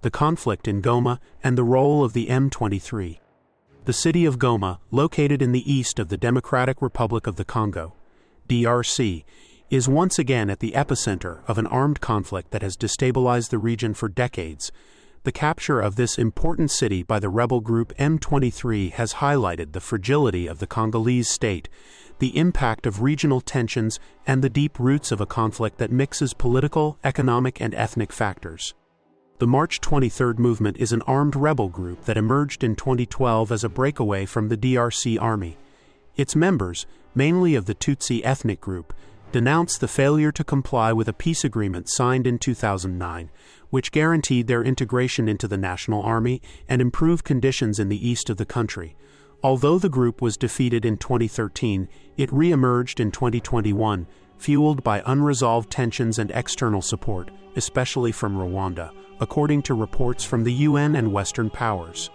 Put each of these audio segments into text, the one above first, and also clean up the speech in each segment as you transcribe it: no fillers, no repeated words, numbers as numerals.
the conflict in Goma, and the role of the M23. The city of Goma, located in the east of the Democratic Republic of the Congo, DRC, is once again at the epicenter of an armed conflict that has destabilized the region for decades. The capture of this important city by the rebel group M23 has highlighted the fragility of the Congolese state, the impact of regional tensions, and the deep roots of a conflict that mixes political, economic, and ethnic factors. The March 23 movement is an armed rebel group that emerged in 2012 as a breakaway from the DRC army. Its members, mainly of the Tutsi ethnic group, denounced the failure to comply with a peace agreement signed in 2009, which guaranteed their integration into the national army and improved conditions in the east of the country. Although the group was defeated in 2013, it re-emerged in 2021, fueled by unresolved tensions and external support, especially from Rwanda, according to reports from the UN and Western powers.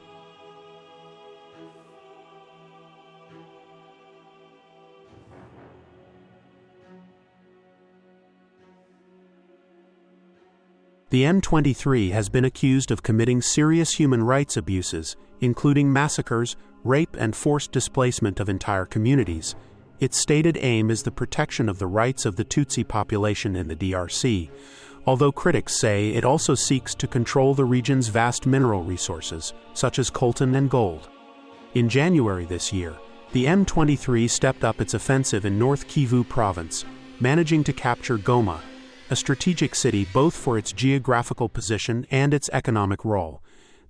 The M23 has been accused of committing serious human rights abuses, including massacres, rape, and forced displacement of entire communities. Its stated aim is the protection of the rights of the Tutsi population in the DRC, although critics say it also seeks to control the region's vast mineral resources, such as coltan and gold. In January this year, the M23 stepped up its offensive in North Kivu province, managing to capture Goma, a strategic city both for its geographical position and its economic role.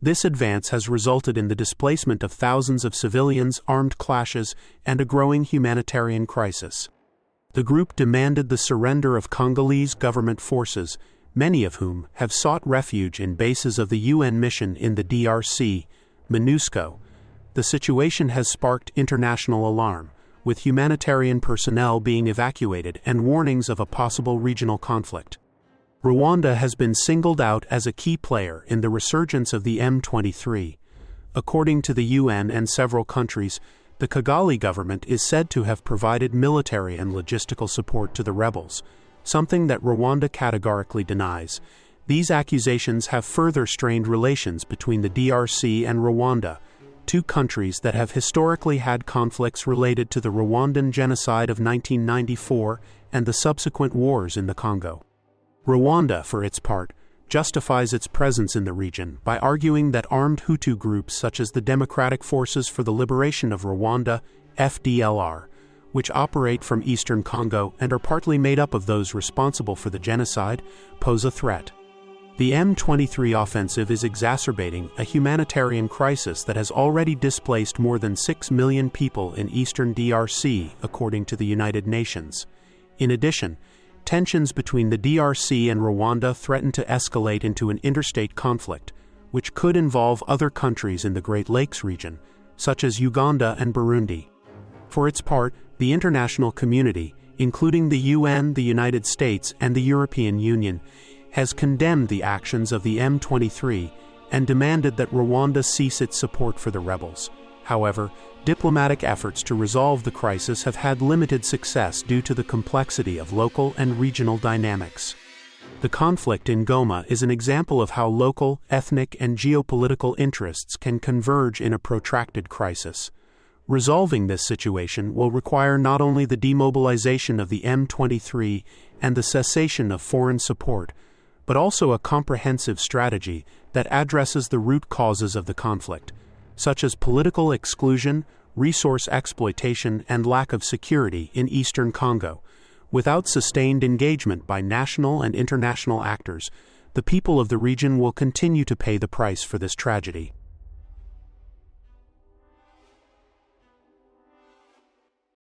This advance has resulted in the displacement of thousands of civilians, armed clashes, and a growing humanitarian crisis. The group demanded the surrender of Congolese government forces, many of whom have sought refuge in bases of the UN mission in the DRC, MONUSCO. The situation has sparked international alarm, with humanitarian personnel being evacuated and warnings of a possible regional conflict. Rwanda has been singled out as a key player in the resurgence of the M23. According to the UN and several countries, the Kigali government is said to have provided military and logistical support to the rebels, something that Rwanda categorically denies. These accusations have further strained relations between the DRC and Rwanda, two countries that have historically had conflicts related to the Rwandan genocide of 1994 and the subsequent wars in the Congo. Rwanda, for its part, justifies its presence in the region by arguing that armed Hutu groups such as the Democratic Forces for the Liberation of Rwanda, FDLR, which operate from eastern Congo and are partly made up of those responsible for the genocide, pose a threat. The M23 offensive is exacerbating a humanitarian crisis that has already displaced more than 6 million people in eastern DRC, according to the United Nations. In addition, tensions between the DRC and Rwanda threaten to escalate into an interstate conflict, which could involve other countries in the Great Lakes region, such as Uganda and Burundi. For its part, the international community, including the UN, the United States, and the European Union, has condemned the actions of the M23 and demanded that Rwanda cease its support for the rebels. However, diplomatic efforts to resolve the crisis have had limited success due to the complexity of local and regional dynamics. The conflict in Goma is an example of how local, ethnic, and geopolitical interests can converge in a protracted crisis. Resolving this situation will require not only the demobilization of the M23 and the cessation of foreign support, but also a comprehensive strategy that addresses the root causes of the conflict, such as political exclusion, resource exploitation, and lack of security in eastern Congo. Without sustained engagement by national and international actors, the people of the region will continue to pay the price for this tragedy.